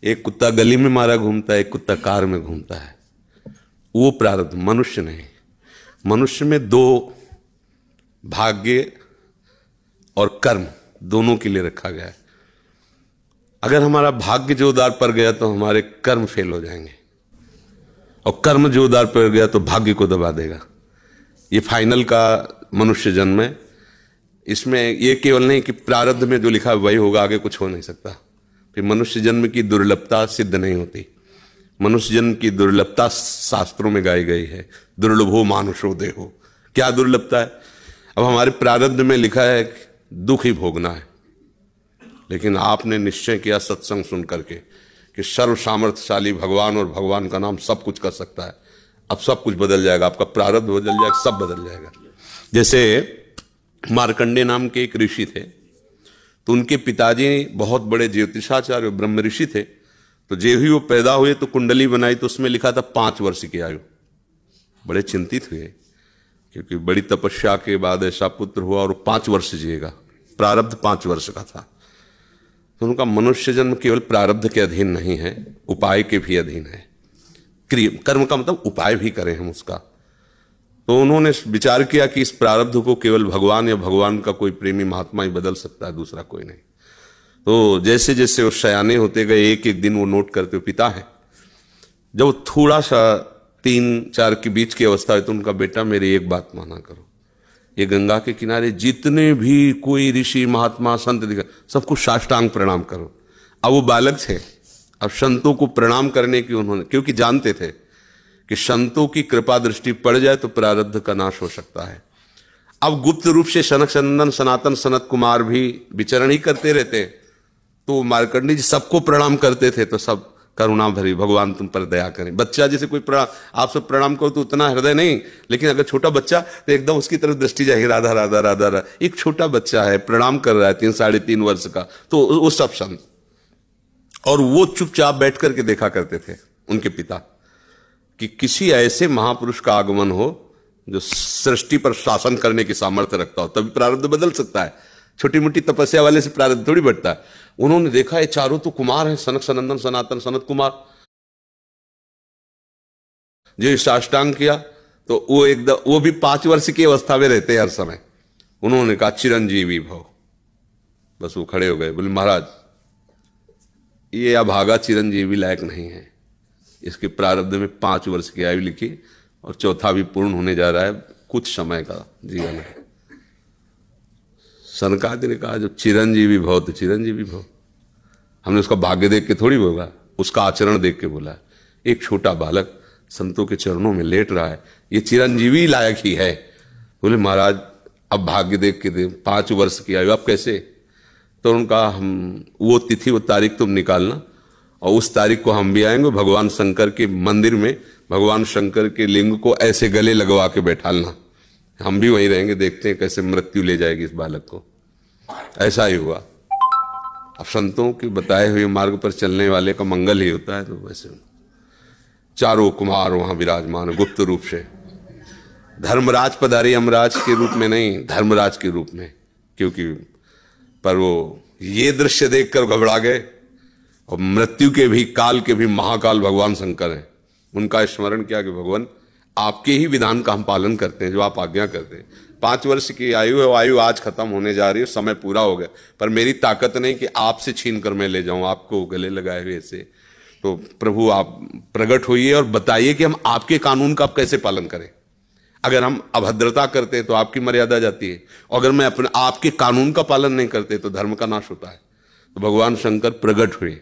एक कुत्ता गली में मारा घूमता है, एक कुत्ता कार में घूमता है। वो प्रारब्ध, मनुष्य नहीं। मनुष्य में दो, भाग्य और कर्म, दोनों के लिए रखा गया है। अगर हमारा भाग्य जोरदार पड़ गया तो हमारे कर्म फेल हो जाएंगे, और कर्म जोरदार पड़ गया तो भाग्य को दबा देगा। ये फाइनल का मनुष्य जन्म है। इसमें ये केवल नहीं कि प्रारब्ध में जो लिखा है वही होगा, आगे कुछ हो नहीं सकता। फिर मनुष्य जन्म की दुर्लभता सिद्ध नहीं होती। मनुष्य जन्म की दुर्लभता शास्त्रों में गाई गई है, दुर्लभो मानुषो देहो। क्या दुर्लभता है? अब हमारे प्रारब्ध में लिखा है दुख ही भोगना है, लेकिन आपने निश्चय किया सत्संग सुन करके कि सर्व सामर्थ्यशाली भगवान, और भगवान का नाम सब कुछ कर सकता है। अब सब कुछ बदल जाएगा, आपका प्रारब्ध बदल जाएगा, सब बदल जाएगा। जैसे मार्कंडेय नाम के एक ऋषि थे, तो उनके पिताजी बहुत बड़े ज्योतिषाचार्य ब्रह्म ऋषि थे। तो जो ही वो पैदा हुए तो कुंडली बनाई, तो उसमें लिखा था 5 वर्ष की आयु। बड़े चिंतित हुए, क्योंकि बड़ी तपस्या के बाद ऐसा पुत्र हुआ और 5 वर्ष जिएगा। प्रारब्ध 5 वर्ष का था। तो उनका मनुष्य जन्म केवल प्रारब्ध के अधीन नहीं है, उपाय के भी अधीन है। कर्म का मतलब उपाय भी करें हम उसका। तो उन्होंने विचार किया कि इस प्रारब्ध को केवल भगवान या भगवान का कोई प्रेमी महात्मा ही बदल सकता है, दूसरा कोई नहीं। तो जैसे जैसे वो सयाने होते गए, एक एक दिन वो नोट करते हुए, पिता है जब थोड़ा सा 3-4 के बीच की अवस्था है, तो उनका बेटा मेरी एक बात माना करो, ये गंगा के किनारे जितने भी कोई ऋषि महात्मा संत दिखा, सबको साष्टांग प्रणाम करो। अब वो बालक थे, अब संतों को प्रणाम करने की उन्होंने, क्योंकि जानते थे कि संतों की कृपा दृष्टि पड़ जाए तो प्रारब्ध का नाश हो सकता है। अब गुप्त रूप से सनक सनंदन सनातन सनत कुमार भी विचरण ही करते रहते, तो मार्कंडेय जी सबको प्रणाम करते थे। तो सब करुणा भरी, भगवान तुम पर दया करें। बच्चा जैसे कोई प्रणाम, आप सब प्रणाम करो तो उतना हृदय नहीं, लेकिन अगर छोटा बच्चा तो एकदम उसकी तरफ दृष्टि जाएगी, राधा राधा राधा राधा। एक छोटा बच्चा है, प्रणाम कर रहा है 3-3.5 वर्ष का, तो वो सब संत, और वो चुपचाप बैठ करके देखा करते थे उनके पिता कि किसी ऐसे महापुरुष का आगमन हो जो सृष्टि पर शासन करने की सामर्थ्य रखता हो, तभी प्रारब्ध बदल सकता है। छोटी मोटी तपस्या वाले से प्रारब्ध थोड़ी बढ़ता है। उन्होंने देखा ये चारों तो कुमार हैं, सनक सनंदन सनातन सनत कुमार। जो साष्टांग किया तो वो एकदम, वो भी 5 वर्ष की अवस्था में रहते हैं हर समय। उन्होंने कहा चिरंजीवी भव। बस वो खड़े हो गए, बोले महाराज ये अभागा चिरंजीवी लायक नहीं है, इसके प्रारब्ध में 5 वर्ष की आयु लिखी, और चौथा भी पूर्ण होने जा रहा है, कुछ समय का जीवन है। सनकादि ने कहा जो चिरंजीवी भव तो चिरंजीवी भव। हमने उसका भाग्य देख के थोड़ी बोला, उसका आचरण देख के बोला। एक छोटा बालक संतों के चरणों में लेट रहा है, ये चिरंजीवी लायक ही है। बोले महाराज अब भाग्य देख के दे, 5 वर्ष की आयु, अब कैसे? तो उनका हम वो तिथि वो तारीख तुम निकालना, और उस तारीख को हम भी आएंगे। भगवान शंकर के मंदिर में भगवान शंकर के लिंग को ऐसे गले लगवा के बैठालना, हम भी वहीं रहेंगे, देखते हैं कैसे मृत्यु ले जाएगी इस बालक को। ऐसा ही हुआ। अब संतों के बताए हुए मार्ग पर चलने वाले का मंगल ही होता है। तो वैसे चारों कुमार वहां विराजमान गुप्त रूप से, धर्मराज पधारे, यमराज के रूप में नहीं, धर्मराज के रूप में। क्योंकि पर वो ये दृश्य देखकर घबरा गए, और मृत्यु के भी, काल के भी महाकाल भगवान शंकर हैं। उनका स्मरण किया कि भगवान आपके ही विधान का हम पालन करते हैं, जो आप आज्ञा करते हैं। 5 वर्ष की आयु है, वो आयु आज खत्म होने जा रही है, समय पूरा हो गया, पर मेरी ताकत नहीं कि आपसे छीन कर मैं ले जाऊं आपको गले लगाए हुए ऐसे। तो प्रभु आप प्रकट होइए और बताइए कि हम आपके कानून का आप कैसे पालन करें। अगर हम अभद्रता करते हैं तो आपकी मर्यादा जाती है, और अगर मैं अपने आपके कानून का पालन नहीं करते तो धर्म का नाश होता है। तो भगवान शंकर प्रकट हुए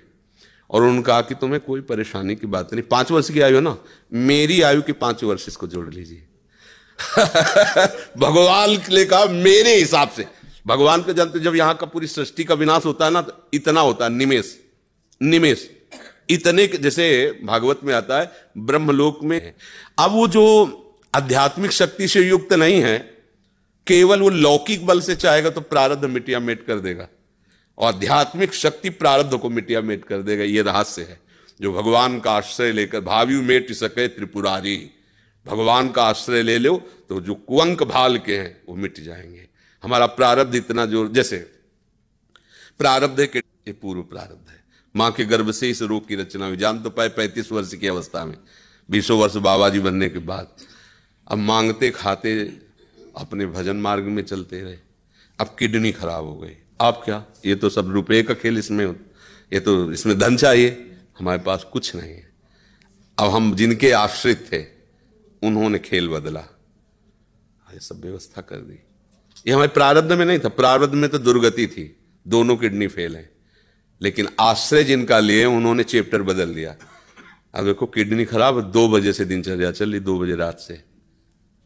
और उन्होंने कहा कि तुम्हें कोई परेशानी की बात नहीं, 5 वर्ष की आयु है ना, मेरी आयु के 5 वर्ष इसको जोड़ लीजिए। भगवान ने कहा मेरे हिसाब से। भगवान को जानते, जब यहां का पूरी सृष्टि का विनाश होता है ना, तो इतना होता है, निमेष निमेष इतने, जैसे भागवत में आता है ब्रह्मलोक में। अब वो जो आध्यात्मिक शक्ति से युक्त नहीं है, केवल वो लौकिक बल से चाहेगा तो प्रारब्ध मिटिया मेट कर देगा, और आध्यात्मिक शक्ति प्रारब्ध को मिटिया मेट कर देगा। ये रहस्य है। जो भगवान का आश्रय लेकर, भावी मेट सके त्रिपुरारी, भगवान का आश्रय ले लो तो जो कुअंक भाल के हैं वो मिट जाएंगे। हमारा प्रारब्ध इतना जोर, जैसे प्रारब्ध है कि ये पूर्व प्रारब्ध है, माँ के गर्भ से इस रोग की रचना हुई, जान तो पाए 35 वर्ष की अवस्था में, 20 वर्ष बाबा जी बनने के बाद। अब मांगते खाते अपने भजन मार्ग में चलते रहे, अब किडनी खराब हो गई। अब क्या, ये तो सब रुपए का खेल, इसमें ये तो इसमें धन चाहिए, हमारे पास कुछ नहीं है। अब हम जिनके आश्रित थे उन्होंने खेल बदला, ये सब व्यवस्था कर दी। ये हमारे प्रारब्ध में नहीं था, प्रारब्ध में तो दुर्गति थी, दोनों किडनी फेल है, लेकिन आश्रय जिनका लिए उन्होंने चैप्टर बदल दिया। अब देखो किडनी खराब, 2 बजे से दिनचर्या चल रही, 2 बजे रात से।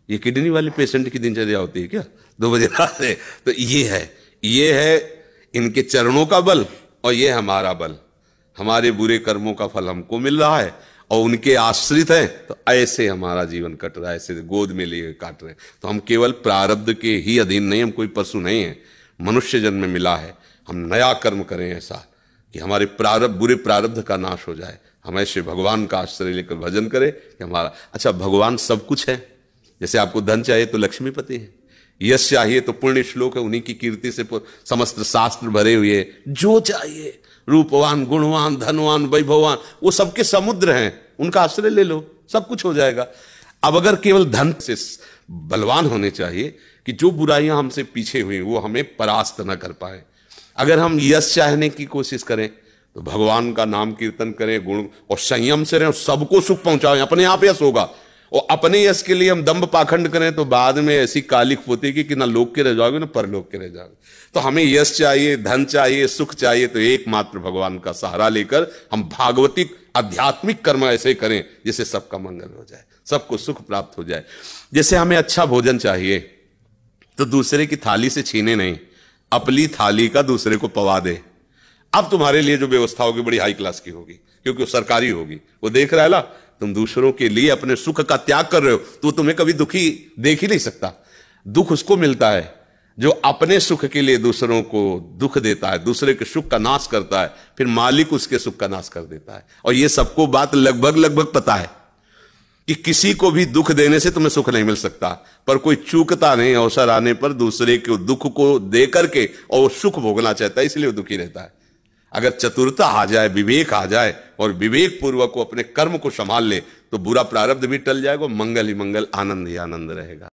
ये किडनी वाले पेशेंट की दिनचर्या होती है क्या 2 बजे रात से? तो ये है इनके चरणों का बल, और ये हमारा बल। हमारे बुरे कर्मों का फल हमको मिल रहा है और उनके आश्रित हैं, तो ऐसे हमारा जीवन कट रहा है, ऐसे गोद में लिए काट रहे हैं। तो हम केवल प्रारब्ध के ही अधीन नहीं, हम कोई पशु नहीं है, मनुष्य जन्म में मिला है। हम नया कर्म करें ऐसा कि हमारे प्रारब्ध, बुरे प्रारब्ध का नाश हो जाए। हम ऐसे भगवान का आश्रय लेकर भजन करें कि हमारा, अच्छा भगवान सब कुछ है। जैसे आपको धन चाहिए तो लक्ष्मीपति है, यश चाहिए तो पुण्य श्लोक है, उन्हीं की कीर्ति से समस्त शास्त्र भरे हुए हैं। जो चाहिए, रूपवान, गुणवान, धनवान, वैभववान, वो सबके समुद्र हैं, उनका आश्रय ले लो, सब कुछ हो जाएगा। अब अगर केवल धन से बलवान होने चाहिए कि जो बुराइयां हमसे पीछे हुई वो हमें परास्त न कर पाए। अगर हम यश चाहने की कोशिश करें तो भगवान का नाम कीर्तन करें, गुण और संयम से रहें, सबको सुख पहुंचाएं, अपने आप यश होगा। और अपने यश के लिए हम दंभ पाखंड करें तो बाद में ऐसी कालिक पोतेगी कि ना लोक के रह जाओगे ना परलोक के रह जाओगे। तो हमें यश चाहिए, धन चाहिए, सुख चाहिए, तो एकमात्र भगवान का सहारा लेकर हम भागवतिक आध्यात्मिक कर्म ऐसे करें जिससे सबका मंगल हो जाए, सबको सुख प्राप्त हो जाए। जैसे हमें अच्छा भोजन चाहिए तो दूसरे की थाली से छीने नहीं, अपनी थाली का दूसरे को पवा दे। अब तुम्हारे लिए जो व्यवस्था होगी बड़ी हाई क्लास की होगी, क्योंकि वो सरकारी होगी। वो देख रहा है ना, तुम दूसरों के लिए अपने सुख का त्याग कर रहे हो, तो तुम्हें कभी दुखी देख ही नहीं सकता। दुख उसको मिलता है जो अपने सुख के लिए दूसरों को दुख देता है, दूसरे के सुख का नाश करता है, फिर मालिक उसके सुख का नाश कर देता है। और ये सबको बात लगभग पता है कि किसी को भी दुख देने से तुम्हें सुख नहीं मिल सकता, पर कोई चूकता नहीं अवसर आने पर दूसरे के दुख को दे करके, और वो सुख भोगना चाहता है, इसलिए वो दुखी रहता है। अगर चतुरता आ जाए, विवेक आ जाए और विवेक पूर्वक को अपने कर्म को संभाल ले तो बुरा प्रारब्ध भी टल जाएगा, मंगल ही मंगल, आनंद ही आनंद रहेगा।